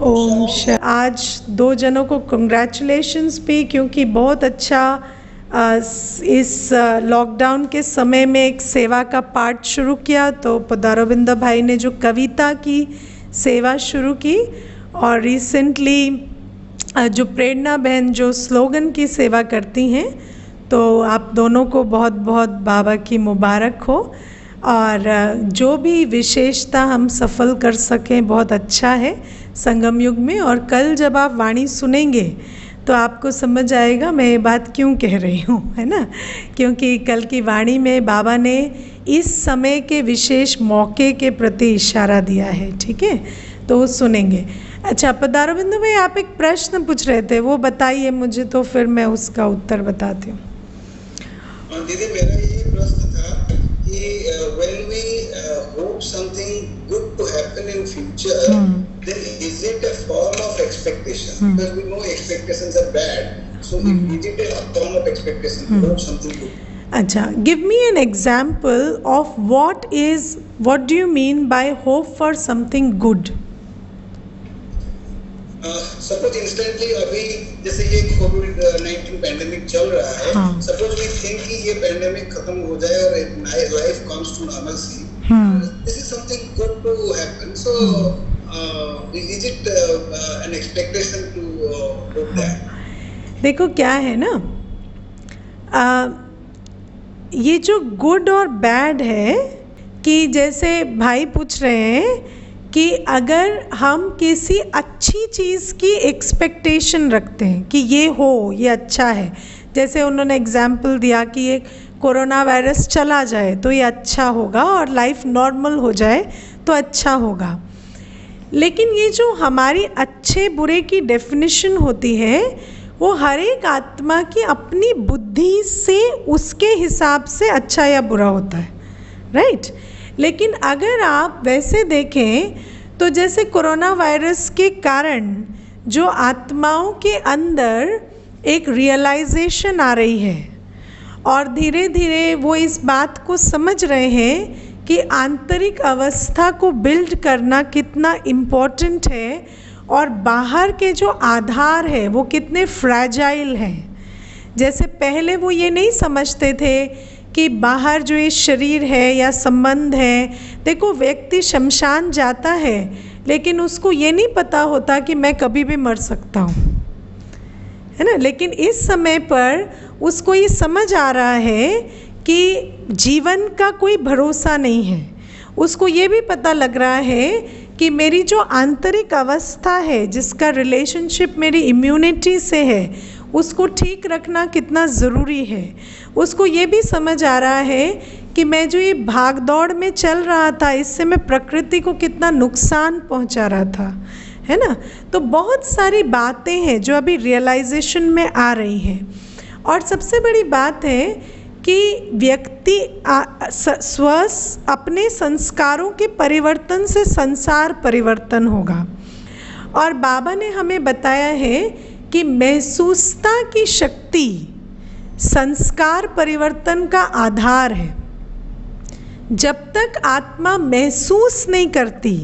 आज दो जनों को कंग्रेचुलेशंस भी, क्योंकि बहुत अच्छा इस लॉकडाउन के समय में एक सेवा का पाठ शुरू किया। तो पदारोबिंद भाई ने जो कविता की सेवा शुरू की, और रिसेंटली जो प्रेरणा बहन जो स्लोगन की सेवा करती हैं, तो आप दोनों को बहुत बहुत बाबा की मुबारक हो। और जो भी विशेषता हम सफल कर सकें बहुत अच्छा है संगम युग में। और कल जब आप वाणी सुनेंगे तो आपको समझ आएगा मैं ये बात क्यों कह रही हूँ, है ना। क्योंकि कल की वाणी में बाबा ने इस समय के विशेष मौके के प्रति इशारा दिया है, ठीक है, तो वो सुनेंगे। अच्छा पदारोबिंद भाई, आप एक प्रश्न पूछ रहे थे, वो बताइए मुझे, तो फिर मैं उसका उत्तर बताती हूँ। दीदी, मेरा ये प्रश्न था कि when we hope something good to happen in future, then is it a form of expectation? Because we know expectations are bad, so is it a form of expectation to hope something good? अच्छा, give me an example of what do you mean by hope for something good? Suppose instantly अभी जैसे ये कोविड-19 pandemic चल रहा है, suppose we think कि ये pandemic खत्म हो जाए और life comes to normalcy, this is something good to happen, so is it an expectation to hope that? देखो क्या है ना, ये जो गुड और बैड है, कि जैसे भाई पूछ रहे हैं कि अगर हम किसी अच्छी चीज़ की एक्सपेक्टेशन रखते हैं कि ये हो, ये अच्छा है, जैसे उन्होंने एग्जाम्पल दिया कि ये कोरोना वायरस चला जाए तो ये अच्छा होगा और लाइफ नॉर्मल हो जाए तो अच्छा होगा। लेकिन ये जो हमारी अच्छे बुरे की डेफिनेशन होती है, वो हर एक आत्मा की अपनी बुद्धि से उसके हिसाब से अच्छा या बुरा होता है, राइट। लेकिन अगर आप वैसे देखें तो जैसे कोरोना वायरस के कारण जो आत्माओं के अंदर एक रियलाइजेशन आ रही है, और धीरे धीरे वो इस बात को समझ रहे हैं कि आंतरिक अवस्था को बिल्ड करना कितना इम्पोर्टेंट है, और बाहर के जो आधार है वो कितने फ्रैजाइल हैं। जैसे पहले वो ये नहीं समझते थे कि बाहर जो ये शरीर है या संबंध है, देखो व्यक्ति शमशान जाता है लेकिन उसको ये नहीं पता होता कि मैं कभी भी मर सकता हूँ, है ना। लेकिन इस समय पर उसको ये समझ आ रहा है कि जीवन का कोई भरोसा नहीं है। उसको ये भी पता लग रहा है कि मेरी जो आंतरिक अवस्था है, जिसका रिलेशनशिप मेरी इम्यूनिटी से है, उसको ठीक रखना कितना ज़रूरी है। उसको ये भी समझ आ रहा है कि मैं जो ये भाग दौड़ में चल रहा था, इससे मैं प्रकृति को कितना नुकसान पहुंचा रहा था, है ना। तो बहुत सारी बातें हैं जो अभी रियलाइजेशन में आ रही हैं। और सबसे बड़ी बात है कि व्यक्ति अपने संस्कारों के परिवर्तन से संसार परिवर्तन होगा। और बाबा ने हमें बताया है कि महसूसता की शक्ति संस्कार परिवर्तन का आधार है। जब तक आत्मा महसूस नहीं करती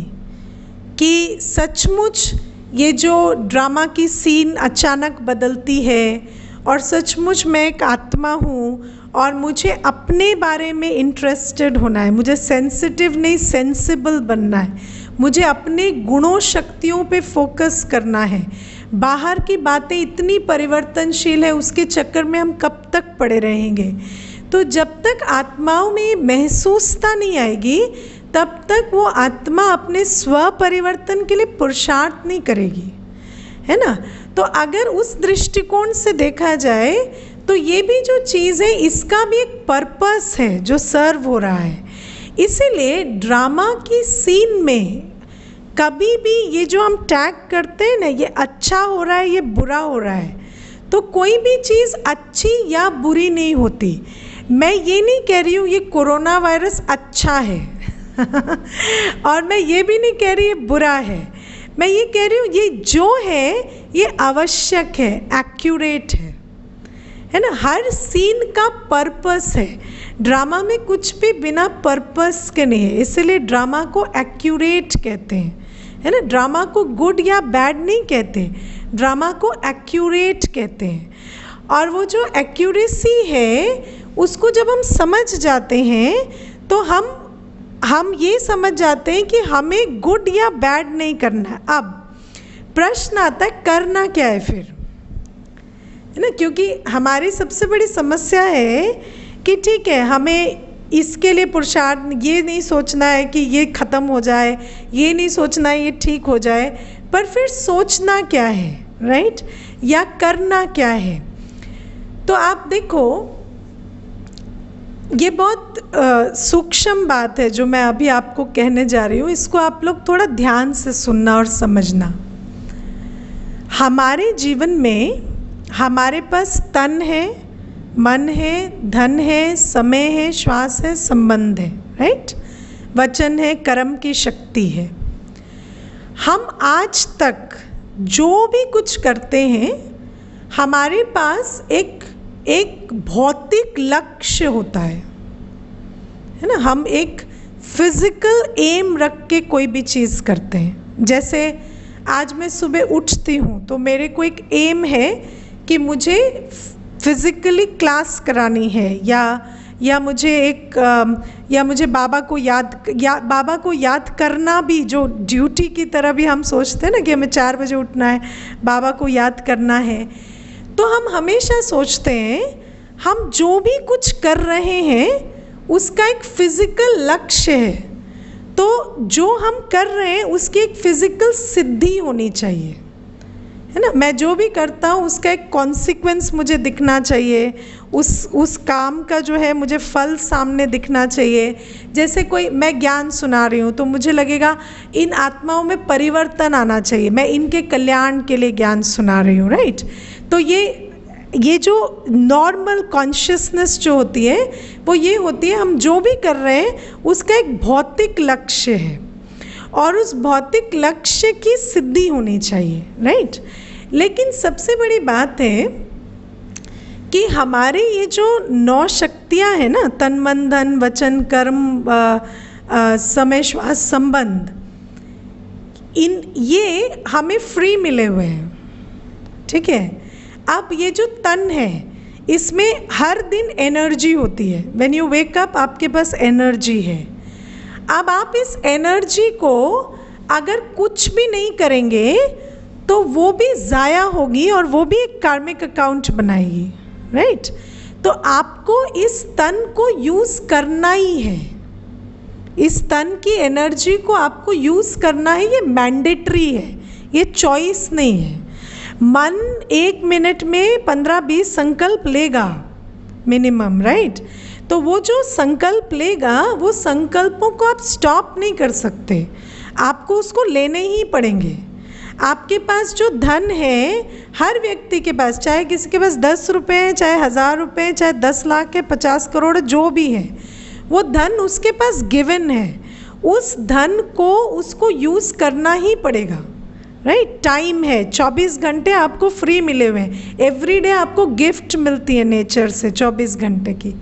कि सचमुच ये जो ड्रामा की सीन अचानक बदलती है, और सचमुच मैं एक आत्मा हूँ और मुझे अपने बारे में इंटरेस्टेड होना है, मुझे सेंसिटिव नहीं सेंसिबल बनना है, मुझे अपने गुणों शक्तियों पे फोकस करना है। बाहर की बातें इतनी परिवर्तनशील है, उसके चक्कर में हम कब तक पड़े रहेंगे। तो जब तक आत्माओं में महसूसता नहीं आएगी, तब तक वो आत्मा अपने स्व परिवर्तन के लिए पुरुषार्थ नहीं करेगी, है ना। तो अगर उस दृष्टिकोण से देखा जाए तो ये भी जो चीज़ है, इसका भी एक पर्पस है जो सर्व हो रहा है। इसीलिए ड्रामा की सीन में कभी भी ये जो हम टैग करते हैं ना, ये अच्छा हो रहा है, ये बुरा हो रहा है, तो कोई भी चीज़ अच्छी या बुरी नहीं होती। मैं ये नहीं कह रही हूँ ये कोरोना वायरस अच्छा है और मैं ये भी नहीं कह रही ये बुरा है। मैं ये कह रही हूँ ये जो है ये आवश्यक है, एक्यूरेट है ना। हर सीन का पर्पस है। ड्रामा में कुछ भी बिना पर्पस के नहीं है, इसलिए ड्रामा को एक्यूरेट कहते हैं, है ना। ड्रामा को गुड या बैड नहीं कहते, ड्रामा को एक्यूरेट कहते हैं। और वो जो एक्यूरेसी है उसको जब हम समझ जाते हैं तो हम ये समझ जाते हैं कि हमें गुड या बैड नहीं करना है। अब प्रश्न आता है करना क्या है फिर, है ना, क्योंकि हमारी सबसे बड़ी समस्या है कि ठीक है हमें इसके लिए पुरुषार्थ, ये नहीं सोचना है कि ये ख़त्म हो जाए, ये नहीं सोचना है ये ठीक हो जाए, पर फिर सोचना क्या है, राइट, या करना क्या है। तो आप देखो ये बहुत सूक्ष्म बात है जो मैं अभी आपको कहने जा रही हूँ, इसको आप लोग थोड़ा ध्यान से सुनना और समझना। हमारे जीवन में हमारे पास तन है, मन है, धन है, समय है, श्वास है, संबंध है, राइट, वचन है, कर्म की शक्ति है। हम आज तक जो भी कुछ करते हैं हमारे पास एक भौतिक लक्ष्य होता है ना। हम एक फिजिकल एम रख के कोई भी चीज़ करते हैं। जैसे आज मैं सुबह उठती हूँ तो मेरे को एक एम है कि मुझे फिज़िकली क्लास करानी है, या मुझे बाबा को याद करना भी, जो ड्यूटी की तरह भी हम सोचते हैं ना कि हमें 4 बजे उठना है, बाबा को याद करना है। तो हम हमेशा सोचते हैं हम जो भी कुछ कर रहे हैं उसका एक फिज़िकल लक्ष्य है, तो जो हम कर रहे हैं उसकी एक फिज़िकल सिद्धि होनी चाहिए, है ना। मैं जो भी करता हूँ उसका एक कॉन्सिक्वेंस मुझे दिखना चाहिए, उस काम का जो है मुझे फल सामने दिखना चाहिए। जैसे कोई मैं ज्ञान सुना रही हूँ तो मुझे लगेगा इन आत्माओं में परिवर्तन आना चाहिए, मैं इनके कल्याण के लिए ज्ञान सुना रही हूँ, राइट। तो ये जो नॉर्मल कॉन्शियसनेस जो होती है वो ये होती है हम जो भी कर रहे हैं उसका एक भौतिक लक्ष्य है और उस भौतिक लक्ष्य की सिद्धि होनी चाहिए, राइट। लेकिन सबसे बड़ी बात है कि हमारे ये जो 9 शक्तियाँ हैं ना, तन मन धन वचन कर्म समय श्वास संबंध, ये हमें फ्री मिले हुए हैं, ठीक है। अब ये जो तन है इसमें हर दिन एनर्जी होती है, व्हेन यू वेक अप आपके पास एनर्जी है। अब आप इस एनर्जी को अगर कुछ भी नहीं करेंगे तो वो भी ज़ाया होगी और वो भी एक कार्मिक अकाउंट बनाएगी, राइट। तो आपको इस तन को यूज़ करना ही है, इस तन की एनर्जी को आपको यूज़ करना है, ये मैंडेटरी है, ये चॉइस नहीं है। मन 1 मिनट में 15-20 संकल्प लेगा मिनिमम, राइट। तो वो जो संकल्प लेगा वो संकल्पों को आप स्टॉप नहीं कर सकते, आपको उसको लेने ही पड़ेंगे। आपके पास जो धन है, हर व्यक्ति के पास, चाहे किसी के पास 10 रुपये हैं, चाहे 1000 रुपये हैं, चाहे 10 लाख है, 50 करोड़, जो भी है, वो धन उसके पास गिवन है। उस धन को उसको यूज़ करना ही पड़ेगा, राइट। टाइम है, 24 घंटे आपको फ्री मिले हुए हैं, एवरी डे आपको गिफ्ट मिलती है नेचर से 24 घंटे की।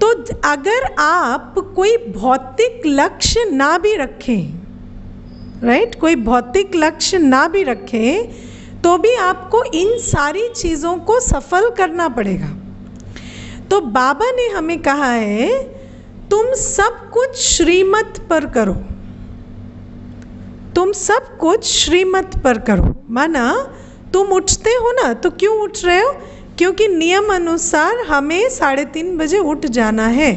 तो अगर आप कोई भौतिक लक्ष्य ना भी रखें, राइट, कोई भौतिक लक्ष्य ना भी रखें तो भी आपको इन सारी चीज़ों को सफल करना पड़ेगा। तो बाबा ने हमें कहा है तुम सब कुछ श्रीमत पर करो, तुम सब कुछ श्रीमत पर करो। माना तुम उठते हो ना, तो क्यों उठ रहे हो? क्योंकि नियम अनुसार हमें 3:30 बजे उठ जाना है,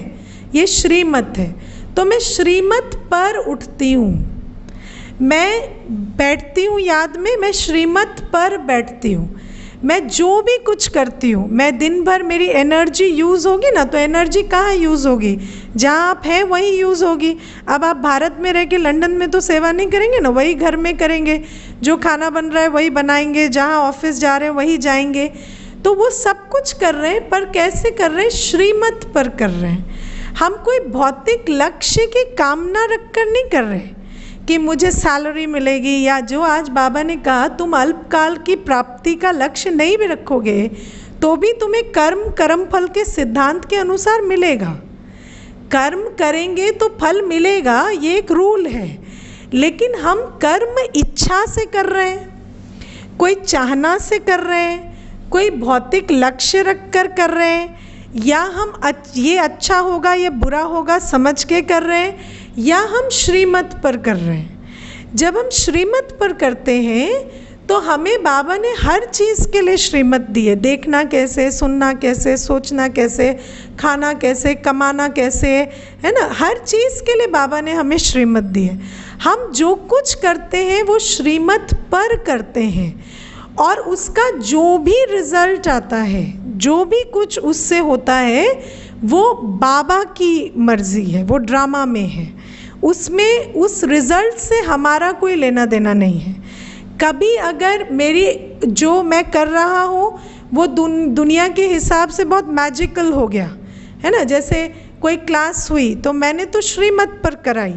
ये श्रीमत है। तो मैं श्रीमत पर उठती हूँ, मैं बैठती हूँ याद में, मैं श्रीमत पर बैठती हूँ। मैं जो भी कुछ करती हूँ, मैं दिन भर मेरी एनर्जी यूज़ होगी ना, तो एनर्जी कहाँ यूज़ होगी? जहाँ आप हैं वहीं यूज़ होगी। अब आप भारत में रह के लंदन में तो सेवा नहीं करेंगे ना, वही घर में करेंगे, जो खाना बन रहा है वही बनाएंगे, जहाँ ऑफिस जा रहे हैं वही जाएंगे। तो वो सब कुछ कर रहे हैं, पर कैसे कर रहे हैं? श्रीमत पर कर रहे हैं। हम कोई भौतिक लक्ष्य की कामना रखकर नहीं कर रहे कि मुझे सैलरी मिलेगी, या जो आज बाबा ने कहा तुम अल्पकाल की प्राप्ति का लक्ष्य नहीं भी रखोगे तो भी तुम्हें कर्म फल के सिद्धांत के अनुसार मिलेगा। कर्म करेंगे तो फल मिलेगा, ये एक रूल है। लेकिन हम कर्म इच्छा से कर रहे हैं, कोई चाहना से कर रहे हैं, कोई भौतिक लक्ष्य रख कर रहे हैं, या हम ये अच्छा होगा ये बुरा होगा समझ के कर रहे हैं, या हम श्रीमत पर कर रहे हैं। जब हम श्रीमत पर करते हैं तो हमें बाबा ने हर चीज़ के लिए श्रीमत दी है, देखना कैसे, सुनना कैसे, सोचना कैसे, खाना कैसे, कमाना कैसे, है ना, हर चीज़ के लिए बाबा ने हमें श्रीमत दी है। हम जो कुछ करते हैं वो श्रीमत पर करते हैं, और उसका जो भी रिजल्ट आता है, जो भी कुछ उससे होता है, वो बाबा की मर्जी है, वो ड्रामा में है, उसमें उस रिजल्ट से हमारा कोई लेना देना नहीं है। कभी अगर मेरी जो मैं कर रहा हूँ वो दुनिया के हिसाब से बहुत मैजिकल हो गया, है ना, जैसे कोई क्लास हुई तो मैंने तो श्रीमत पर कराई,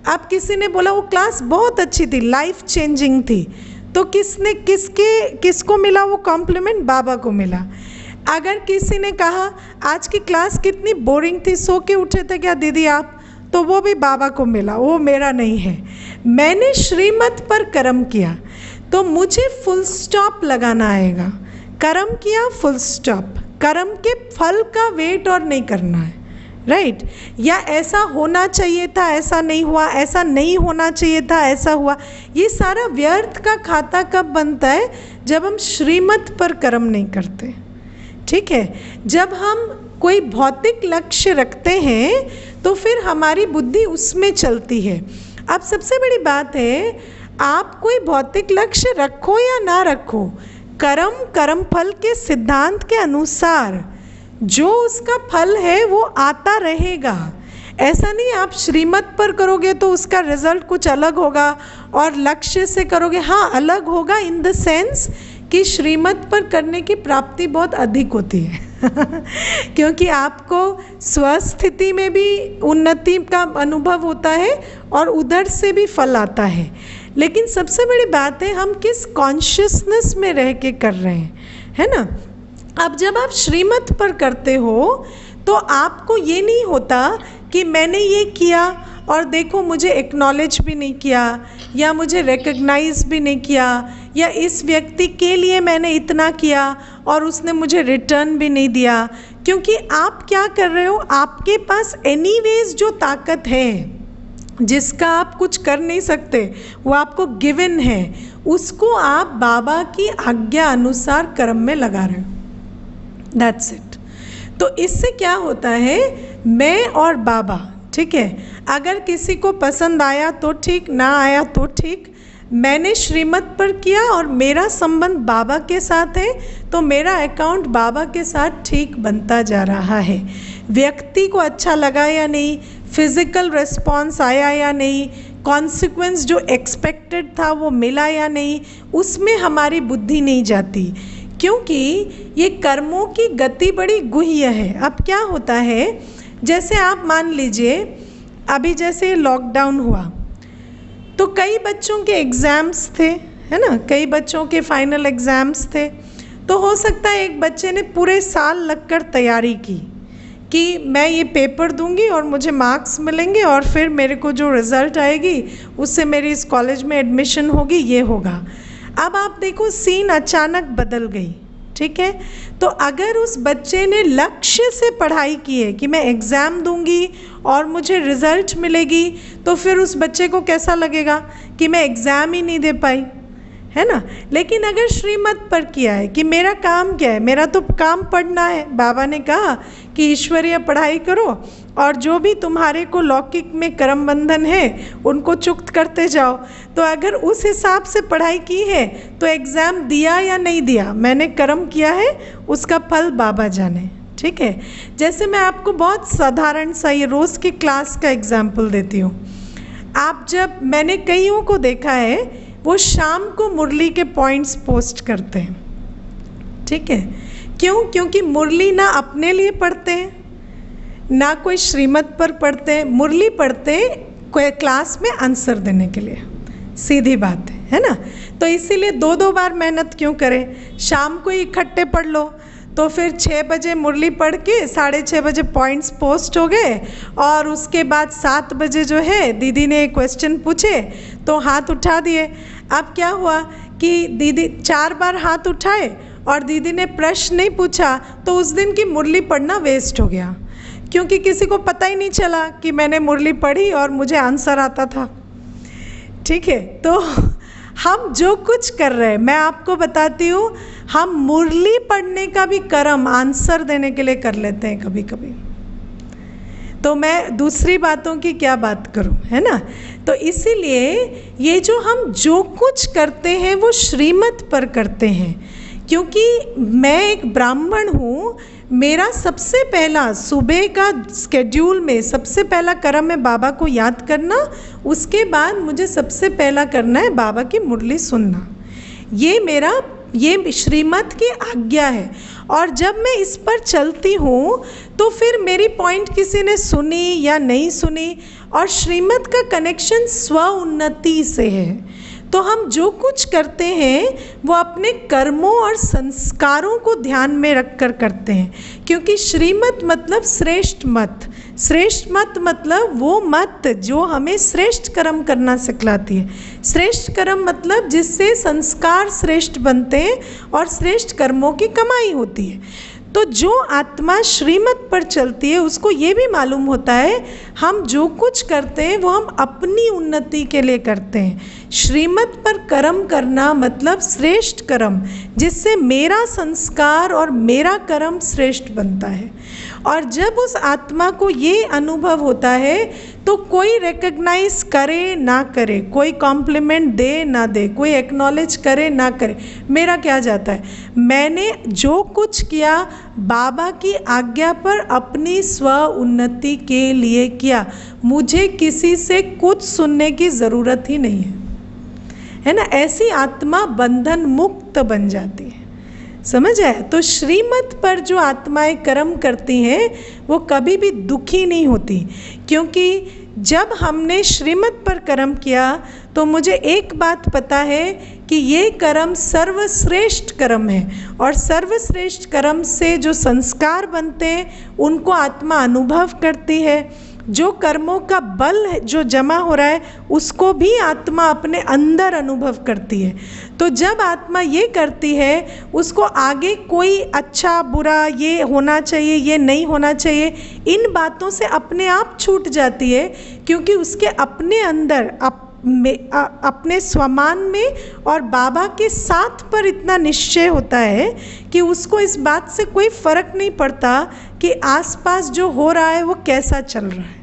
अब किसी ने बोला वो क्लास बहुत अच्छी थी, लाइफ चेंजिंग थी, तो किसको मिला वो कॉम्प्लीमेंट? बाबा को मिला। अगर किसी ने कहा आज की क्लास कितनी बोरिंग थी, सो के उठे थे क्या दीदी आप, तो वो भी बाबा को मिला, वो मेरा नहीं है। मैंने श्रीमत पर कर्म किया तो मुझे फुल स्टॉप लगाना आएगा। कर्म किया, फुल स्टॉप। कर्म के फल का वेट और नहीं करना है, राइट? या ऐसा होना चाहिए था, ऐसा नहीं हुआ, ऐसा नहीं होना चाहिए था, ऐसा हुआ। ये सारा व्यर्थ का खाता कब बनता है? जब हम श्रीमत पर कर्म नहीं करते, ठीक है। जब हम कोई भौतिक लक्ष्य रखते हैं तो फिर हमारी बुद्धि उसमें चलती है। अब सबसे बड़ी बात है, आप कोई भौतिक लक्ष्य रखो या ना रखो, कर्म फल के सिद्धांत के अनुसार जो उसका फल है वो आता रहेगा। ऐसा नहीं आप श्रीमत पर करोगे तो उसका रिजल्ट कुछ अलग होगा, और लक्ष्य से करोगे, हाँ अलग होगा इन द सेंस कि श्रीमत पर करने की प्राप्ति बहुत अधिक होती है क्योंकि आपको स्वस्थिति में भी उन्नति का अनुभव होता है और उधर से भी फल आता है। लेकिन सबसे बड़ी बात है हम किस कॉन्शियसनेस में रह के कर रहे हैं, है ना। अब जब आप श्रीमत पर करते हो तो आपको ये नहीं होता कि मैंने ये किया और देखो मुझे एक्नॉलेज भी नहीं किया, या मुझे रिकग्नाइज भी नहीं किया, या इस व्यक्ति के लिए मैंने इतना किया और उसने मुझे रिटर्न भी नहीं दिया। क्योंकि आप क्या कर रहे हो, आपके पास एनीवेज जो ताकत है जिसका आप कुछ कर नहीं सकते, वो आपको गिवन है, उसको आप बाबा की आज्ञा अनुसार कर्म में लगा रहे हो। That's it. तो इससे क्या होता है, मैं और बाबा, ठीक है, अगर किसी को पसंद आया तो ठीक, ना आया तो ठीक, मैंने श्रीमत पर किया और मेरा संबंध बाबा के साथ है, तो मेरा अकाउंट बाबा के साथ ठीक बनता जा रहा है। व्यक्ति को अच्छा लगा या नहीं, फिज़िकल रिस्पॉन्स आया या नहीं, कॉन्सिक्वेंस जो एक्सपेक्टेड था वो मिला या नहीं, उसमें हमारी बुद्धि नहीं जाती, क्योंकि ये कर्मों की गति बड़ी गुह्य है। अब क्या होता है, जैसे आप मान लीजिए अभी जैसे लॉकडाउन हुआ तो कई बच्चों के एग्ज़ाम्स थे, है ना, कई बच्चों के फाइनल एग्ज़ाम्स थे, तो हो सकता है एक बच्चे ने पूरे साल लगकर तैयारी की कि मैं ये पेपर दूंगी और मुझे मार्क्स मिलेंगे और फिर मेरे को जो रिज़ल्ट आएगी उससे मेरी इस कॉलेज में एडमिशन होगी, ये होगा। अब आप देखो सीन अचानक बदल गई, ठीक है। तो अगर उस बच्चे ने लक्ष्य से पढ़ाई की है कि मैं एग्ज़ाम दूंगी और मुझे रिज़ल्ट मिलेगी, तो फिर उस बच्चे को कैसा लगेगा कि मैं एग्ज़ाम ही नहीं दे पाई, है ना। लेकिन अगर श्रीमत पर किया है कि मेरा काम क्या है, मेरा तो काम पढ़ना है, बाबा ने कहा कि ईश्वरीय पढ़ाई करो और जो भी तुम्हारे को लौकिक में कर्म बंधन है उनको चुक्त करते जाओ। तो अगर उस हिसाब से पढ़ाई की है तो एग्ज़ाम दिया या नहीं दिया, मैंने कर्म किया है, उसका फल बाबा जाने, ठीक है। जैसे मैं आपको बहुत साधारण सा ये रोज़ की क्लास का एग्जाम्पल देती हूँ। आप जब, मैंने कईयों को देखा है वो शाम को मुरली के पॉइंट्स पोस्ट करते हैं, ठीक है। क्यों? क्योंकि मुरली ना अपने लिए पढ़ते हैं ना कोई श्रीमत पर पढ़ते हैं, मुरली पढ़ते हैं कोई क्लास में आंसर देने के लिए, सीधी बात है ना। तो इसीलिए दो बार मेहनत क्यों करें, शाम को इकट्ठे पढ़ लो तो फिर 6 बजे मुरली पढ़ के 6:30 बजे पॉइंट्स पोस्ट हो गए, और उसके बाद 7 बजे जो है दीदी ने क्वेश्चन पूछे तो हाथ उठा दिए। अब क्या हुआ कि दीदी 4 बार हाथ उठाए और दीदी ने प्रश्न नहीं पूछा, तो उस दिन की मुरली पढ़ना वेस्ट हो गया, क्योंकि किसी को पता ही नहीं चला कि मैंने मुरली पढ़ी और मुझे आंसर आता था। ठीक है, तो हम जो कुछ कर रहे हैं, मैं आपको बताती हूँ, हम मुरली पढ़ने का भी कर्म आंसर देने के लिए कर लेते हैं कभी कभी। तो मैं दूसरी बातों की क्या बात करूं, है ना। तो इसीलिए ये जो हम जो कुछ करते हैं वो श्रीमत पर करते हैं, क्योंकि मैं एक ब्राह्मण हूँ। मेरा सबसे पहला सुबह का स्केड्यूल में सबसे पहला कर्म है बाबा को याद करना, उसके बाद मुझे सबसे पहला करना है बाबा की मुरली सुनना। ये श्रीमत की आज्ञा है, और जब मैं इस पर चलती हूँ तो फिर मेरी पॉइंट किसी ने सुनी या नहीं सुनी, और श्रीमत का कनेक्शन स्व उन्नति से है। तो हम जो कुछ करते हैं वो अपने कर्मों और संस्कारों को ध्यान में रखकर करते हैं, क्योंकि श्रीमत मतलब श्रेष्ठ मत। श्रेष्ठ मत मतलब वो मत जो हमें श्रेष्ठ कर्म करना सिखलाती है। श्रेष्ठ कर्म मतलब जिससे संस्कार श्रेष्ठ बनते हैं और श्रेष्ठ कर्मों की कमाई होती है। तो जो आत्मा श्रीमत पर चलती है उसको ये भी मालूम होता है हम जो कुछ करते हैं वो हम अपनी उन्नति के लिए करते हैं। श्रीमत पर कर्म करना मतलब श्रेष्ठ कर्म, जिससे मेरा संस्कार और मेरा कर्म श्रेष्ठ बनता है। और जब उस आत्मा को ये अनुभव होता है तो कोई रिकग्नाइज करे ना करे, कोई कॉम्प्लीमेंट दे ना दे, कोई एक्नॉलेज करे ना करे, मेरा क्या जाता है। मैंने जो कुछ किया बाबा की आज्ञा पर अपनी स्व उन्नति के लिए किया, मुझे किसी से कुछ सुनने की ज़रूरत ही नहीं है ना। ऐसी आत्मा बंधन मुक्त बन जाती है, समझ आया। तो श्रीमत पर जो आत्माएं कर्म करती हैं वो कभी भी दुखी नहीं होती, क्योंकि जब हमने श्रीमत पर कर्म किया तो मुझे एक बात पता है कि ये कर्म सर्वश्रेष्ठ कर्म है, और सर्वश्रेष्ठ कर्म से जो संस्कार बनते हैं उनको आत्मा अनुभव करती है। जो कर्मों का बल है जो जमा हो रहा है उसको भी आत्मा अपने अंदर अनुभव करती है। तो जब आत्मा ये करती है उसको आगे कोई अच्छा बुरा, ये होना चाहिए ये नहीं होना चाहिए, इन बातों से अपने आप छूट जाती है, क्योंकि उसके अपने अंदर अपने स्वमान में और बाबा के साथ पर इतना निश्चय होता है कि उसको इस बात से कोई फ़र्क नहीं पड़ता कि आसपास जो हो रहा है वो कैसा चल रहा है।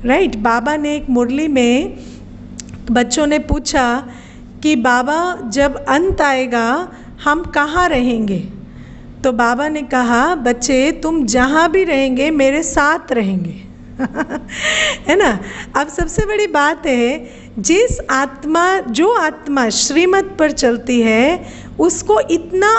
राइट। बाबा ने एक मुरली में बच्चों ने पूछा कि बाबा जब अंत आएगा हम कहाँ रहेंगे, तो बाबा ने कहा बच्चे तुम जहाँ भी रहेंगे मेरे साथ रहेंगे है ना। अब सबसे बड़ी बात है जो आत्मा श्रीमत पर चलती है उसको इतना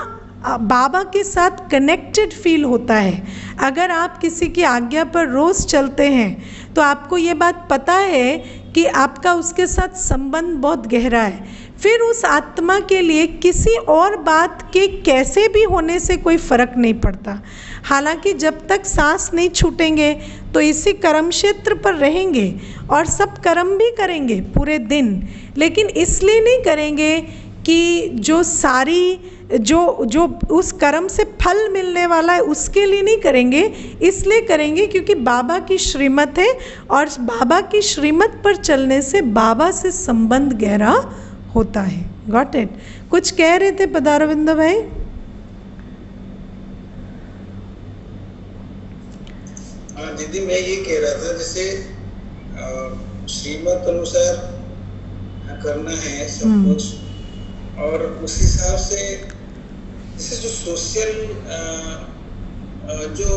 बाबा के साथ कनेक्टेड फील होता है। अगर आप किसी की आज्ञा पर रोज़ चलते हैं तो आपको ये बात पता है कि आपका उसके साथ संबंध बहुत गहरा है, फिर उस आत्मा के लिए किसी और बात के कैसे भी होने से कोई फ़र्क नहीं पड़ता। हालांकि जब तक सांस नहीं छूटेंगे तो इसी कर्म क्षेत्र पर रहेंगे और सब कर्म भी करेंगे पूरे दिन, लेकिन इसलिए नहीं करेंगे कि जो उस कर्म से फल मिलने वाला है उसके लिए नहीं करेंगे, इसलिए करेंगे क्योंकि बाबा की श्रीमत है, और बाबा की श्रीमत पर चलने से बाबा से संबंध गहरा होता है। Got it. कुछ कह रहे थे पदारविंद भाई? दीदी मैं ये कह रहा था जैसे श्रीमत अनुसार करना है सब कुछ, और उस हिसाब से जैसे जो सोशल जो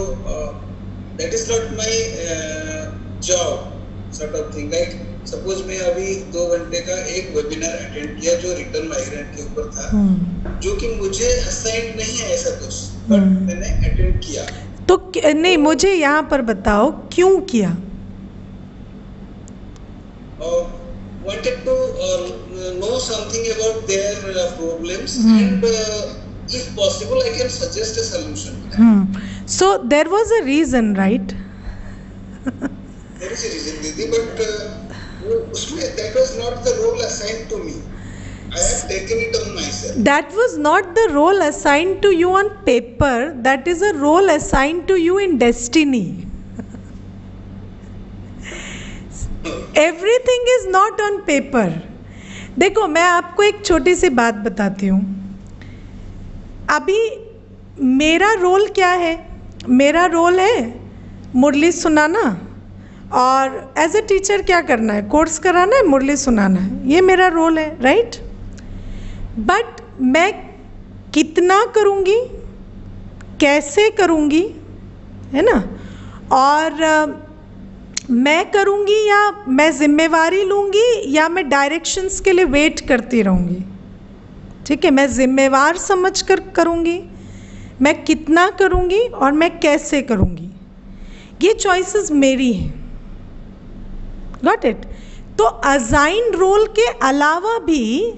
that is not my job sort of thing. Like suppose मैं अभी 2 घंटे का एक वेबिनार अटेंड किया जो रिटर्न माइग्रेंट के ऊपर था, जो कि मुझे असाइंड नहीं है ऐसा कुछ, बट मैंने अटेंड किया। तो नहीं, मुझे यहाँ पर बताओ क्यों किया? Wanted to know something about their problems and if possible, I can suggest a solution. So there was a reason, right? There is a reason, Didi, but उसमें that was not the role assigned to me. I have taken it on myself. That was not the role assigned to you on paper. That is a role assigned to you in destiny. Everything is not on paper. देखो, मैं आपको एक छोटी सी बात बताती हूँ. अभी मेरा रोल क्या है? मेरा रोल है मुरली सुनाना और एज ए टीचर क्या करना है? कोर्स कराना है, मुरली सुनाना है. ये मेरा रोल है, राइट? बट मैं कितना करूँगी, कैसे करूँगी, है ना, और मैं करूँगी या मैं जिम्मेवारी लूँगी या मैं डायरेक्शंस के लिए वेट करती रहूँगी. ठीक है, मैं जिम्मेवार समझ कर करूँगी, मैं कितना करूँगी और मैं कैसे करूँगी. ये चॉइसेस मेरी हैं. Got it? तो असाइन रोल के अलावा भी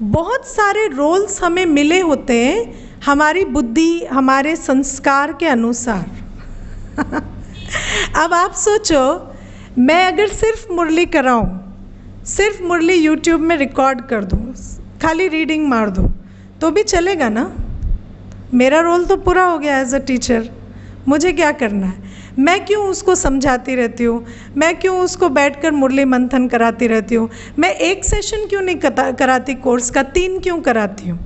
बहुत सारे रोल्स हमें मिले होते हैं हमारी बुद्धि, हमारे संस्कार के अनुसार. अब आप सोचो, मैं अगर सिर्फ मुरली कराऊं, सिर्फ मुरली यूट्यूब में रिकॉर्ड कर दूं, खाली रीडिंग मार दूं, तो भी चलेगा ना? मेरा रोल तो पूरा हो गया एज अ टीचर. मुझे क्या करना है? मैं क्यों उसको समझाती रहती हूँ? मैं क्यों उसको बैठकर मुरली मंथन कराती रहती हूँ? मैं एक सेशन क्यों नहीं कराती कोर्स का, 3 क्यों कराती हूँ?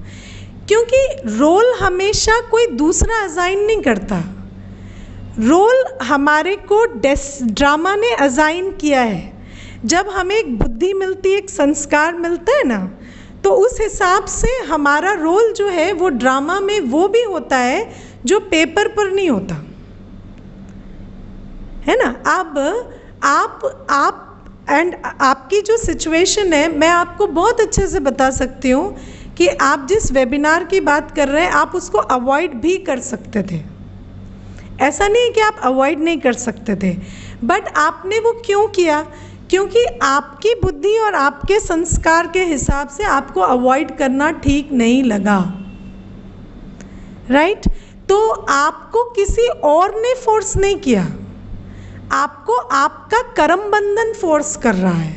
क्योंकि रोल हमेशा कोई दूसरा असाइन नहीं करता. रोल हमारे को ड्रामा ने असाइन किया है. जब हमें एक बुद्धि मिलती है, एक संस्कार मिलता है ना, तो उस हिसाब से हमारा रोल जो है वो ड्रामा में वो भी होता है जो पेपर पर नहीं होता, है ना. अब आप एंड आपकी जो सिचुएशन है, मैं आपको बहुत अच्छे से बता सकती हूँ कि आप जिस वेबिनार की बात कर रहे हैं, आप उसको अवॉइड भी कर सकते थे. ऐसा नहीं है कि आप अवॉइड नहीं कर सकते थे, बट आपने वो क्यों किया? क्योंकि आपकी बुद्धि और आपके संस्कार के हिसाब से आपको अवॉइड करना ठीक नहीं लगा, राइट? तो आपको किसी और ने फोर्स नहीं किया, आपको आपका कर्म बंधन फोर्स कर रहा है.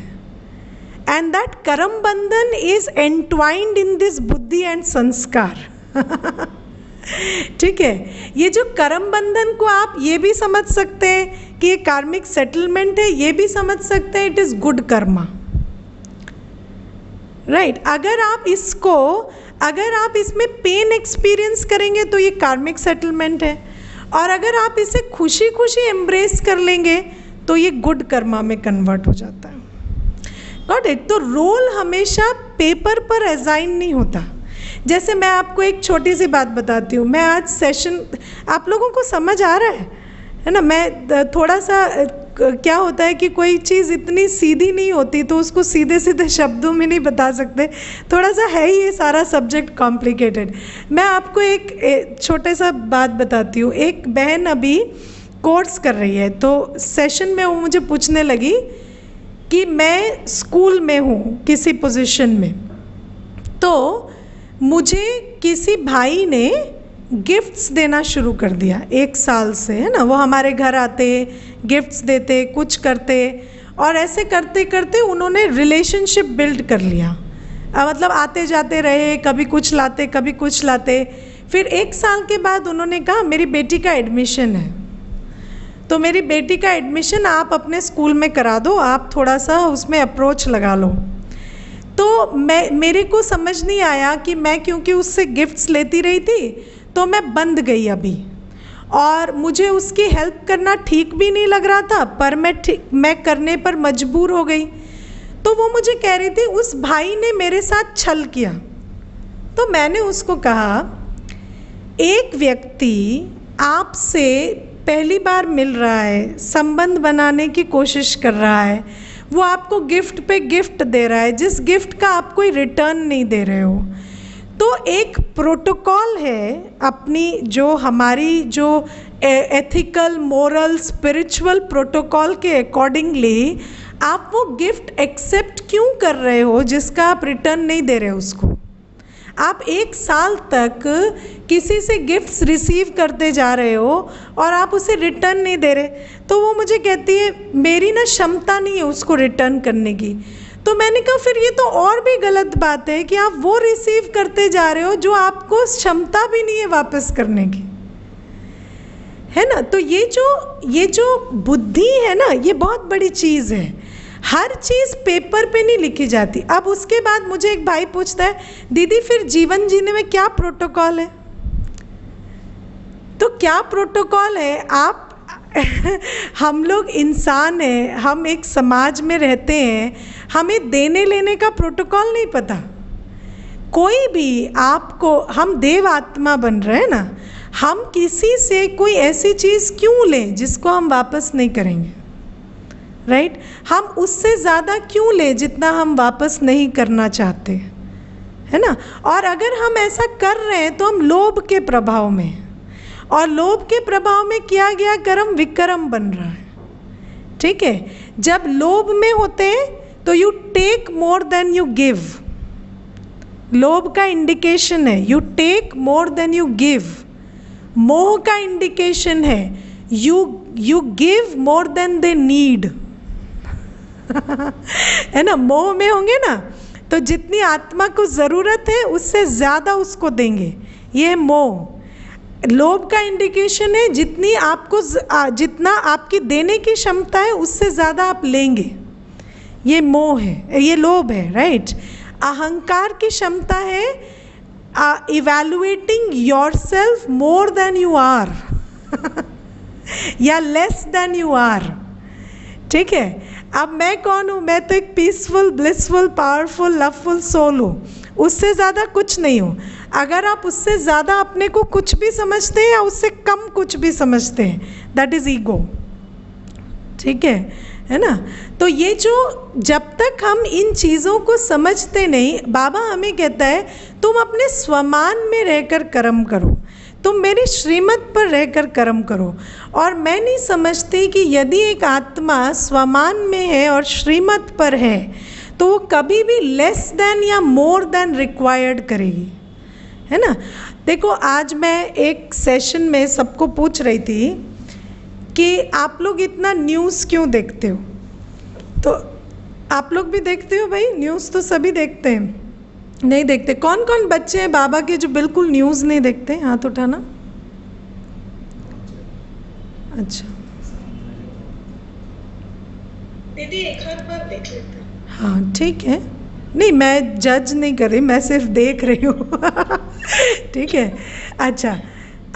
एंड दैट कर्म बंधन इज एंट्वाइंड इन दिस बुद्धि एंड संस्कार. ठीक है, ये जो कर्म बंधन को आप ये भी समझ सकते हैं कि ये कार्मिक सेटलमेंट है, ये भी समझ सकते हैं it is good Karma, right? अगर आप इसमें पेन एक्सपीरियंस करेंगे तो ये कार्मिक सेटलमेंट है, और अगर आप इसे खुशी खुशी एम्ब्रेस कर लेंगे तो ये गुड कर्मा में कन्वर्ट हो जाता है. Got it? तो रोल हमेशा पेपर पर असाइन नहीं होता. जैसे मैं आपको एक छोटी सी बात बताती हूँ. मैं आज सेशन, आप लोगों को समझ आ रहा है ना? मैं थोड़ा सा, क्या होता है कि कोई चीज़ इतनी सीधी नहीं होती तो उसको सीधे सीधे शब्दों में नहीं बता सकते. थोड़ा सा है ही ये सारा सब्जेक्ट कॉम्प्लिकेटेड. मैं आपको एक छोटे सा बात बताती हूँ. एक बहन अभी कोर्स कर रही है, तो सेशन में वो मुझे पूछने लगी कि मैं स्कूल में हूँ किसी पोजीशन में, तो मुझे किसी भाई ने गिफ्ट्स देना शुरू कर दिया 1 साल से, है ना. वो हमारे घर आते, गिफ्ट्स देते, कुछ करते, और ऐसे करते करते उन्होंने रिलेशनशिप बिल्ड कर लिया. मतलब आते जाते रहे, कभी कुछ लाते कभी कुछ लाते. फिर 1 साल के बाद उन्होंने कहा मेरी बेटी का एडमिशन है, तो मेरी बेटी का एडमिशन आप अपने स्कूल में करा दो, आप थोड़ा सा उसमें अप्रोच लगा लो. तो मेरे को समझ नहीं आया कि मैं, क्योंकि उससे गिफ्ट्स लेती रही थी तो मैं बंद गई अभी, और मुझे उसकी हेल्प करना ठीक भी नहीं लग रहा था, पर मैं करने पर मजबूर हो गई. तो वो मुझे कह रही थी उस भाई ने मेरे साथ छल किया. तो मैंने उसको कहा, एक व्यक्ति आपसे पहली बार मिल रहा है, संबंध बनाने की कोशिश कर रहा है, वो आपको गिफ्ट पे गिफ्ट दे रहा है, जिस गिफ्ट का आप कोई रिटर्न नहीं दे रहे हो. तो एक प्रोटोकॉल है अपनी, जो हमारी जो एथिकल, मोरल, स्पिरिचुअल प्रोटोकॉल के अकॉर्डिंगली आप वो गिफ्ट एक्सेप्ट क्यों कर रहे हो जिसका आप रिटर्न नहीं दे रहे हो उसको? आप 1 साल तक किसी से गिफ्ट्स रिसीव करते जा रहे हो और आप उसे रिटर्न नहीं दे रहे, तो वो मुझे कहती है मेरी ना क्षमता नहीं है उसको रिटर्न करने की। तो मैंने कहा फिर ये तो और भी गलत बात है कि आप वो रिसीव करते जा रहे हो जो आपको क्षमता भी नहीं है वापस करने की, है ना। तो ये जो बुद्धि है ना, ये बहुत बड़ी चीज़ है। हर चीज़ पेपर पे नहीं लिखी जाती। अब उसके बाद मुझे एक भाई पूछता है दीदी फिर जीवन जीने में क्या प्रोटोकॉल है? तो क्या प्रोटोकॉल है? आप हम लोग इंसान हैं, हम एक समाज में रहते हैं, हमें देने लेने का प्रोटोकॉल नहीं पता। कोई भी आपको, हम देव आत्मा बन रहे हैं ना, हम किसी से कोई ऐसी चीज़ क्यों लें जिसको हम वापस नहीं करेंगे, राइट? हम उससे ज़्यादा क्यों लें जितना हम वापस नहीं करना चाहते, है ना। और अगर हम ऐसा कर रहे हैं तो हम लोभ के प्रभाव में हैं, और लोभ के प्रभाव में किया गया कर्म विकर्म बन रहा है, ठीक है। जब लोभ में होते हैं तो you take more than you give. लोभ का इंडिकेशन है you take more than you give. मोह का इंडिकेशन है you give more than they need. है ना, मोह में होंगे ना तो जितनी आत्मा को ज़रूरत है उससे ज़्यादा उसको देंगे, ये है मोह। लोभ का इंडिकेशन है जितना आपकी देने की क्षमता है उससे ज़्यादा आप लेंगे, ये मोह है, ये लोभ है, राइट। अहंकार की क्षमता है evaluating yourself more than you are या लेस देन यू आर, ठीक है। अब मैं कौन हूँ? मैं तो एक peaceful, blissful, powerful, loveful soul हूँ, उससे ज़्यादा कुछ नहीं हूँ। अगर आप उससे ज़्यादा अपने को कुछ भी समझते हैं या उससे कम कुछ भी समझते हैं, दैट इज़ ईगो, ठीक है ना। तो ये जो जब तक हम इन चीज़ों को समझते नहीं, बाबा हमें कहता है तुम अपने स्वमान में रहकर कर्म करो, तुम मेरी श्रीमत पर रहकर कर्म करो। और मैं नहीं समझती कि यदि एक आत्मा स्वमान में है और श्रीमत पर है तो वो कभी भी लेस देन या मोर देन रिक्वायर्ड करेगी, है ना। देखो आज मैं एक सेशन में सबको पूछ रही थी कि आप लोग इतना न्यूज़ क्यों देखते हो? तो आप लोग भी देखते हो भाई, न्यूज़ तो सभी देखते हैं, नहीं देखते? कौन कौन बच्चे हैं बाबा के जो बिल्कुल न्यूज़ नहीं देखते? हाथ उठाना। अच्छा दीदी एक हाथ बार देख लेते हैं। हाँ ठीक है, नहीं मैं जज नहीं कर रही, मैं सिर्फ देख रही हूँ ठीक है। अच्छा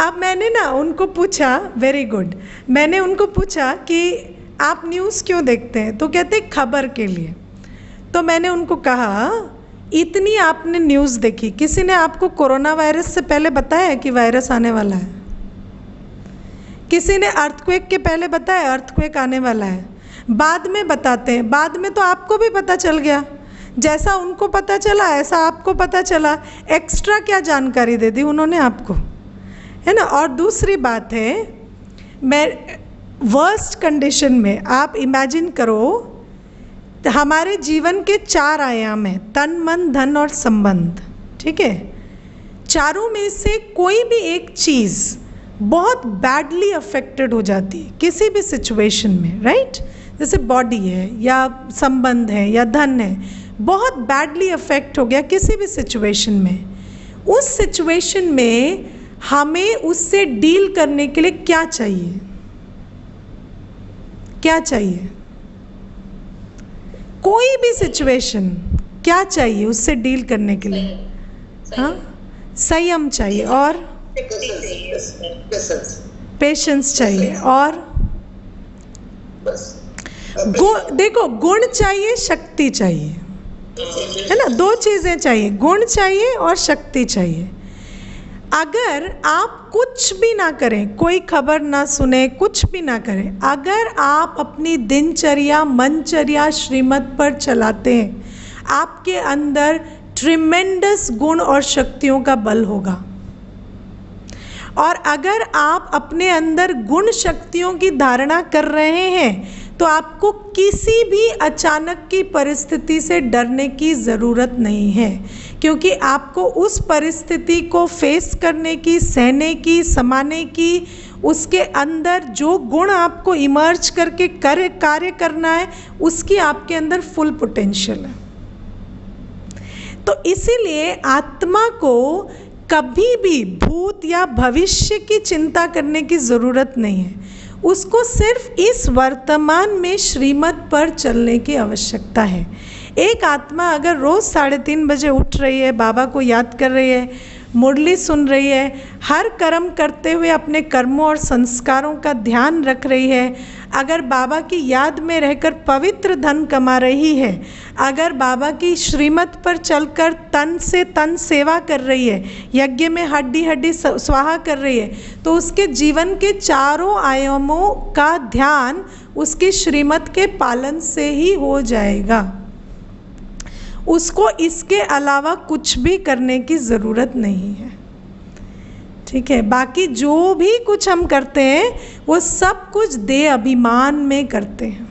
अब मैंने ना उनको पूछा, वेरी गुड, मैंने उनको पूछा कि आप न्यूज़ क्यों देखते हैं? तो कहते खबर के लिए। तो मैंने उनको कहा इतनी आपने न्यूज़ देखी, किसी ने आपको कोरोना वायरस से पहले बताया कि वायरस आने वाला है? किसी ने अर्थक्वेक के पहले बताया अर्थक्वेक आने वाला है? बाद में बताते हैं, बाद में तो आपको भी पता चल गया, जैसा उनको पता चला ऐसा आपको पता चला, एक्स्ट्रा क्या जानकारी दे दी उन्होंने आपको, है ना। और दूसरी बात है, मैं वर्स्ट कंडीशन में आप इमेजिन करो, हमारे जीवन के 4 आयाम हैं, तन मन धन और संबंध, ठीक है। चारों में से कोई भी एक चीज़ बहुत बैडली अफेक्टेड हो जाती है किसी भी सिचुएशन में, राइट। जैसे बॉडी है या संबंध है या धन है, बहुत बैडली अफेक्ट हो गया किसी भी सिचुएशन में, उस सिचुएशन में हमें उससे डील करने के लिए क्या चाहिए? क्या चाहिए? कोई भी सिचुएशन क्या चाहिए उससे डील करने के लिए? हाँ, संयम चाहिए और पेशेंस चाहिए और देखो गुण चाहिए, शक्ति चाहिए, है ना। 2 चीज़ें चाहिए, गुण चाहिए और शक्ति चाहिए। अगर आप कुछ भी ना करें, कोई खबर ना सुने, कुछ भी ना करें, अगर आप अपनी दिनचर्या मनचर्या श्रीमत पर चलाते हैं, आपके अंदर ट्रिमेंडस गुण और शक्तियों का बल होगा। और अगर आप अपने अंदर गुण शक्तियों की धारणा कर रहे हैं तो आपको किसी भी अचानक की परिस्थिति से डरने की ज़रूरत नहीं है, क्योंकि आपको उस परिस्थिति को फेस करने की, सहने की, समाने की, उसके अंदर जो गुण आपको इमर्ज करके कार्य करना है, उसकी आपके अंदर फुल पोटेंशियल है। तो इसीलिए आत्मा को कभी भी भूत या भविष्य की चिंता करने की ज़रूरत नहीं है, उसको सिर्फ इस वर्तमान में श्रीमत पर चलने की आवश्यकता है। एक आत्मा अगर रोज़ 3:30 बजे उठ रही है, बाबा को याद कर रही है, मुरली सुन रही है, हर कर्म करते हुए अपने कर्मों और संस्कारों का ध्यान रख रही है, अगर बाबा की याद में रहकर पवित्र धन कमा रही है, अगर बाबा की श्रीमत पर चलकर तन से तन सेवा कर रही है, यज्ञ में हड्डी हड्डी स्वाहा कर रही है, तो उसके जीवन के चारों आयामों का ध्यान उसकी श्रीमत के पालन से ही हो जाएगा। उसको इसके अलावा कुछ भी करने की ज़रूरत नहीं है। ठीक है, बाकी जो भी कुछ हम करते हैं वो सब कुछ देह अभिमान में करते हैं।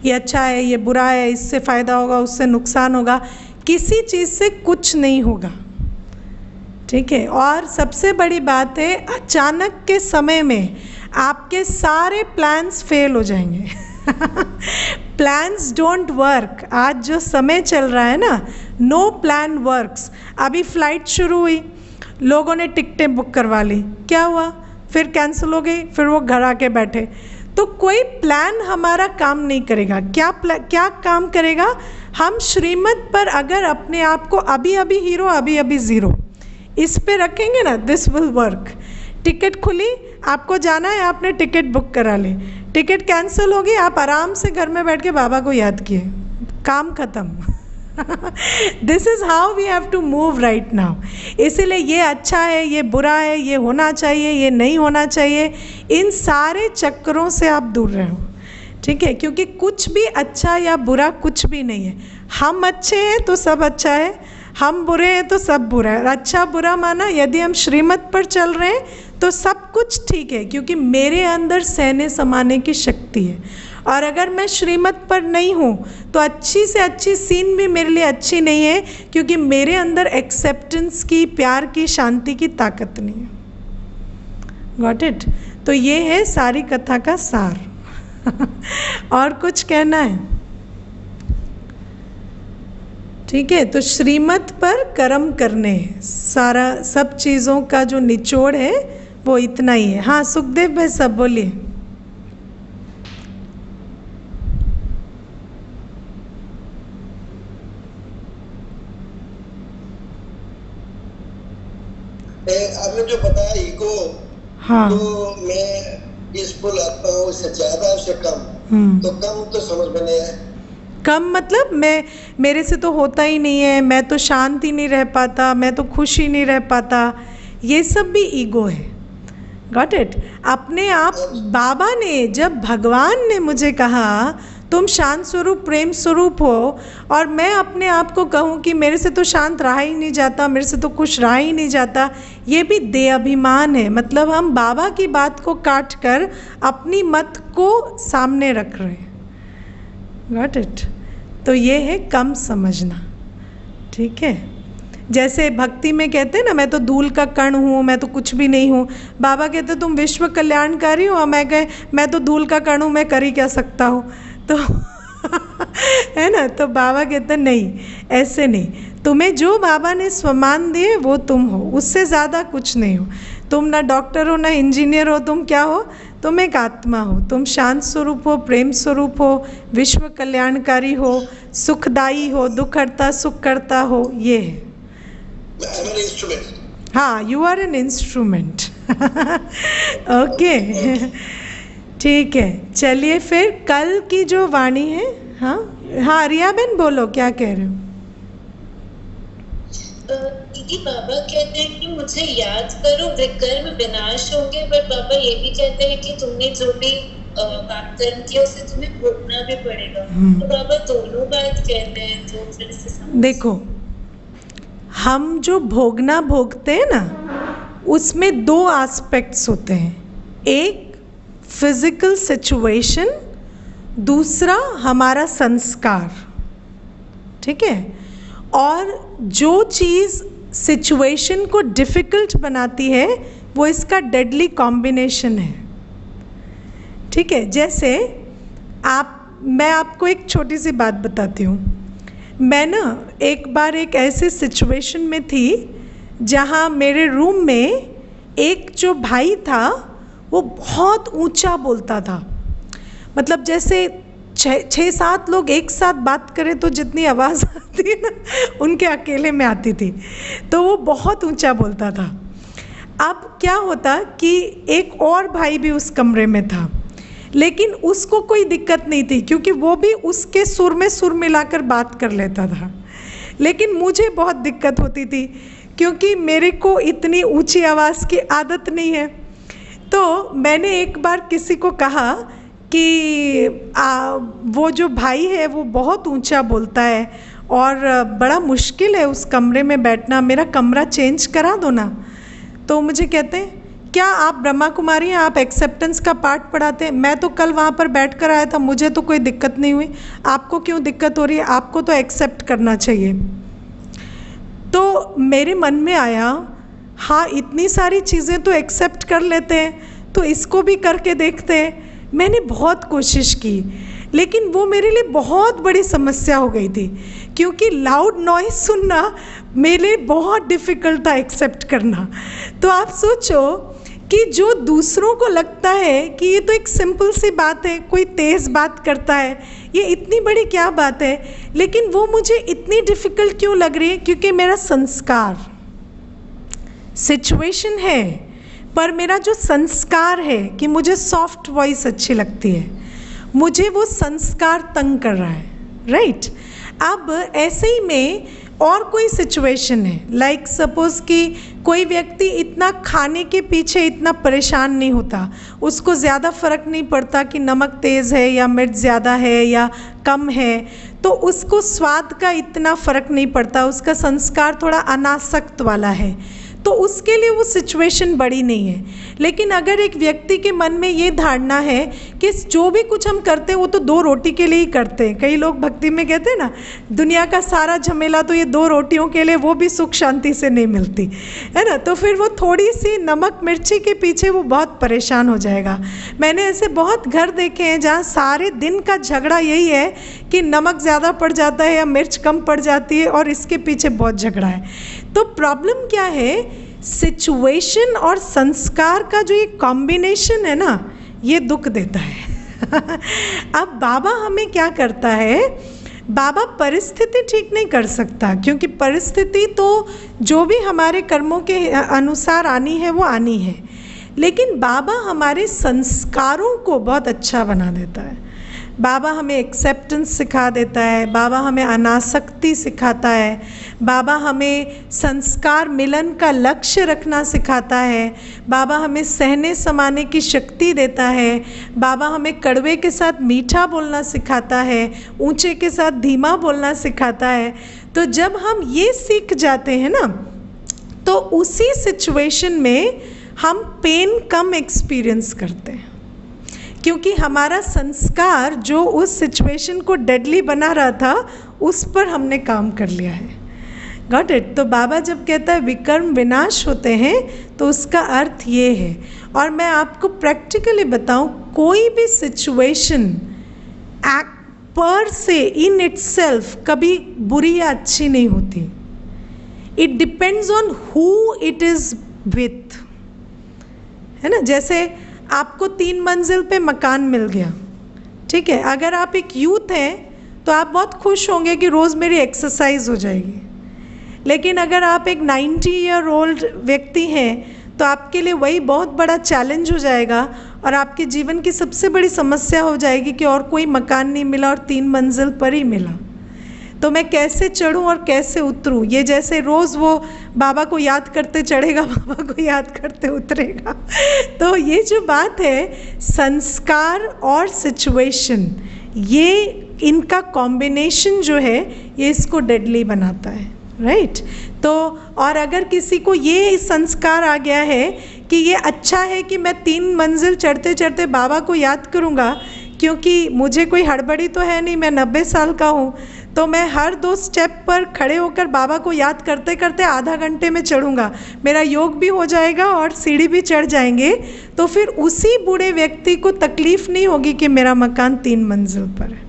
ये अच्छा है, ये बुरा है, इससे फ़ायदा होगा, उससे नुकसान होगा, किसी चीज़ से कुछ नहीं होगा। ठीक है, और सबसे बड़ी बात है, अचानक के समय में आपके सारे प्लान्स फेल हो जाएंगे। Plans don't work. आज जो समय चल रहा है ना, नो प्लान वर्क्स। अभी फ्लाइट शुरू हुई, लोगों ने टिकटें बुक करवा ली, क्या हुआ? फिर कैंसिल हो गई, फिर वो घर आके बैठे। तो कोई प्लान हमारा काम नहीं करेगा। क्या काम करेगा? हम श्रीमत पर अगर अपने आप को अभी अभी हीरो, अभी अभी ज़ीरो, इस पे रखेंगे ना, दिस विल वर्क। टिकट खुली, आपको जाना है, आपने टिकट बुक करा ली, टिकट कैंसिल हो गई, आप आराम से घर में बैठ के बाबा को याद किए, काम ख़त्म। This is how we have to move right now. इसीलिए ये अच्छा है, ये बुरा है, ये होना चाहिए, ये नहीं होना चाहिए, इन सारे चक्करों से आप दूर रहो। ठीक है, क्योंकि कुछ भी अच्छा या बुरा कुछ भी नहीं है। हम अच्छे हैं तो सब अच्छा है, हम बुरे हैं तो सब बुरा है। अच्छा बुरा माना, यदि हम श्रीमत पर चल रहे हैं तो सब कुछ ठीक है, क्योंकि मेरे अंदर सहने समाने की शक्ति है। और अगर मैं श्रीमत पर नहीं हूँ तो अच्छी से अच्छी सीन भी मेरे लिए अच्छी नहीं है, क्योंकि मेरे अंदर एक्सेप्टेंस की, प्यार की, शांति की ताकत नहीं है। Got it? तो ये है सारी कथा का सार। और कुछ कहना है? ठीक है, तो श्रीमत पर कर्म करने, सारा सब चीज़ों का जो निचोड़ है वो इतना ही है। हाँ सुखदेव भाई, सब बोलिए। आपने जो बताया ईगो, हाँ, तो मैं पीसफुल आता हूँ, इससे ज्यादा उससे कम, तो कम तो समझ में नहीं है। कम मतलब मेरे से तो होता ही नहीं है, मैं तो शांत ही नहीं रह पाता, मैं तो खुश ही नहीं रह पाता, ये सब भी ईगो है। Got it? अपने आप बाबा ने, जब भगवान ने मुझे कहा तुम शांत स्वरूप, प्रेम स्वरूप हो, और मैं अपने आप को कहूँ कि मेरे से तो शांत रहा ही नहीं जाता, मेरे से तो खुश रहा ही नहीं जाता, ये भी देह अभिमान है। मतलब हम बाबा की बात को काट कर अपनी मत को सामने रख रहे हैं। Got it? तो ये है कम समझना। ठीक है, जैसे भक्ति में कहते हैं ना, मैं तो धूल का कण हूँ, मैं तो कुछ भी नहीं हूँ। बाबा कहते तुम विश्व कल्याणकारी हो, और मैं तो धूल का कण हूँ, मैं कर ही क्या सकता हूँ। तो है ना, तो बाबा कहते नहीं, ऐसे नहीं। तुम्हें जो बाबा ने सम्मान दिए वो तुम हो, उससे ज़्यादा कुछ नहीं हो। तुम ना डॉक्टर हो, ना इंजीनियर हो, तुम क्या हो? तुम एक आत्मा हो, तुम शांत स्वरूप हो, प्रेम स्वरूप हो, विश्व कल्याणकारी हो, सुखदायी हो, दुख हरता सुख करता हो। ये है, हाँ, you are an instrument. Okay, ठीक है, चलिए फिर कल की जो वाणी है। हाँ हाँ, रिया बहन बोलो, क्या कह रहे हो? दीदी, बाबा कहते हैं कि मुझे याद करो, विकर्म विनाश होंगे, बट बाबा ये भी कहते हैं कि तुमने जो भी पाप कर्म किया उसे तुम्हें भोगना भी पड़ेगा। तो बाबा दोनों बात कहते हैं, तो फिर से देखो, हम जो भोगना भोगते हैं ना, उसमें दो एस्पेक्ट्स होते हैं। एक फिजिकल सिचुएशन दूसरा हमारा संस्कार, ठीक है, और जो चीज़ सिचुएशन को डिफ़िकल्ट बनाती है वो इसका डेडली कॉम्बिनेशन है, ठीक है। जैसे मैं आपको एक छोटी सी बात बताती हूँ। मैं ना एक बार एक ऐसे सिचुएशन में थी जहाँ मेरे रूम में एक जो भाई था वो बहुत ऊंचा बोलता था। मतलब जैसे 6-7 लोग एक साथ बात करें तो जितनी आवाज़ आती है ना, उनके अकेले में आती थी। तो वो बहुत ऊंचा बोलता था। अब क्या होता कि एक और भाई भी उस कमरे में था, लेकिन उसको कोई दिक्कत नहीं थी क्योंकि वो भी उसके सुर में सुर मिलाकर बात कर लेता था। लेकिन मुझे बहुत दिक्कत होती थी क्योंकि मेरे को इतनी ऊंची आवाज़ की आदत नहीं है। तो मैंने एक बार किसी को कहा कि वो जो भाई है वो बहुत ऊंचा बोलता है और बड़ा मुश्किल है उस कमरे में बैठना, मेरा कमरा चेंज करा दो ना। तो मुझे कहते हैं, क्या आप ब्रह्मा कुमारी हैं, आप एक्सेप्टेंस का पाठ पढ़ाते हैं? मैं तो कल वहाँ पर बैठ कर आया था, मुझे तो कोई दिक्कत नहीं हुई, आपको क्यों दिक्कत हो रही है? आपको तो एक्सेप्ट करना चाहिए। तो मेरे मन में आया, हाँ इतनी सारी चीज़ें तो एक्सेप्ट कर लेते हैं, तो इसको भी करके देखते हैं। मैंने बहुत कोशिश की, लेकिन वो मेरे लिए बहुत बड़ी समस्या हो गई थी क्योंकि लाउड नॉइज़ सुनना मेरे लिए बहुत डिफ़िकल्ट था एक्सेप्ट करना। तो आप सोचो कि जो दूसरों को लगता है कि ये तो एक सिंपल सी बात है, कोई तेज़ बात करता है, ये इतनी बड़ी क्या बात है, लेकिन वो मुझे इतनी डिफ़िकल्ट क्यों लग रही है? क्योंकि मेरा संस्कार, सिचुएशन है पर मेरा जो संस्कार है कि मुझे सॉफ्ट वॉइस अच्छी लगती है, मुझे वो संस्कार तंग कर रहा है, राइट। अब ऐसे ही में और कोई सिचुएशन है, लाइक सपोज़ कि कोई व्यक्ति इतना खाने के पीछे इतना परेशान नहीं होता, उसको ज़्यादा फ़र्क नहीं पड़ता कि नमक तेज़ है या मिर्च ज़्यादा है या कम है, तो उसको स्वाद का इतना फ़र्क नहीं पड़ता, उसका संस्कार थोड़ा अनासक्त वाला है, तो उसके लिए वो सिचुएशन बड़ी नहीं है। लेकिन अगर एक व्यक्ति के मन में ये धारणा है कि जो भी कुछ हम करते हैं वो तो 2 रोटी के लिए ही करते हैं, कई लोग भक्ति में कहते हैं ना, दुनिया का सारा झमेला तो ये 2 रोटियों के लिए, वो भी सुख शांति से नहीं मिलती है ना, तो फिर वो थोड़ी सी नमक मिर्ची के पीछे वो बहुत परेशान हो जाएगा। मैंने ऐसे बहुत घर देखे हैं जहाँ सारे दिन का झगड़ा यही है कि नमक ज़्यादा पड़ जाता है या मिर्च कम पड़ जाती है और इसके पीछे बहुत झगड़ा है। तो प्रॉब्लम क्या है, सिचुएशन और संस्कार का जो ये कॉम्बिनेशन है ना, ये दुख देता है। अब बाबा हमें क्या करता है, बाबा परिस्थिति ठीक नहीं कर सकता क्योंकि परिस्थिति तो जो भी हमारे कर्मों के अनुसार आनी है वो आनी है, लेकिन बाबा हमारे संस्कारों को बहुत अच्छा बना देता है। बाबा हमें एक्सेप्टेंस सिखा देता है, बाबा हमें अनासक्ति सिखाता है, बाबा हमें संस्कार मिलन का लक्ष्य रखना सिखाता है, बाबा हमें सहने समाने की शक्ति देता है, बाबा हमें कड़वे के साथ मीठा बोलना सिखाता है, ऊंचे के साथ धीमा बोलना सिखाता है। तो जब हम ये सीख जाते हैं ना, तो उसी सिचुएशन में हम पेन कम एक्सपीरियंस करते हैं क्योंकि हमारा संस्कार जो उस सिचुएशन को डेडली बना रहा था उस पर हमने काम कर लिया है। Got it. तो बाबा जब कहता है विकर्म विनाश होते हैं तो उसका अर्थ ये है। और मैं आपको प्रैक्टिकली बताऊं, कोई भी सिचुएशन पर से इन इटसेल्फ कभी बुरी या अच्छी नहीं होती। It depends on who it is with, है ना। जैसे आपको 3 मंजिल पे मकान मिल गया, ठीक है, अगर आप एक यूथ हैं तो आप बहुत खुश होंगे कि रोज़ मेरी एक्सरसाइज हो जाएगी। लेकिन अगर आप एक 90 ईयर ओल्ड व्यक्ति हैं तो आपके लिए वही बहुत बड़ा चैलेंज हो जाएगा और आपके जीवन की सबसे बड़ी समस्या हो जाएगी कि और कोई मकान नहीं मिला और 3 मंजिल पर ही मिला, तो मैं कैसे चढ़ूं और कैसे उतरूं। ये जैसे रोज़ वो बाबा को याद करते चढ़ेगा, बाबा को याद करते उतरेगा। तो ये जो बात है, संस्कार और सिचुएशन, ये इनका कॉम्बिनेशन जो है ये इसको डेडली बनाता है, राइट। तो और अगर किसी को ये संस्कार आ गया है कि ये अच्छा है कि मैं 3 मंजिल चढ़ते चढ़ते बाबा को याद करूँगा क्योंकि मुझे कोई हड़बड़ी तो है नहीं, मैं 90 साल का हूँ, तो मैं हर 2 स्टेप पर खड़े होकर बाबा को याद करते करते आधा घंटे में चढ़ूँगा, मेरा योग भी हो जाएगा और सीढ़ी भी चढ़ जाएंगे, तो फिर उसी बूढ़े व्यक्ति को तकलीफ़ नहीं होगी कि मेरा मकान 3 मंजिल पर है।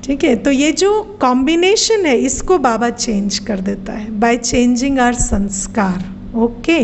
ठीक है, तो ये जो कॉम्बिनेशन है इसको बाबा चेंज कर देता है बाय चेंजिंग आवर संस्कार। ओके।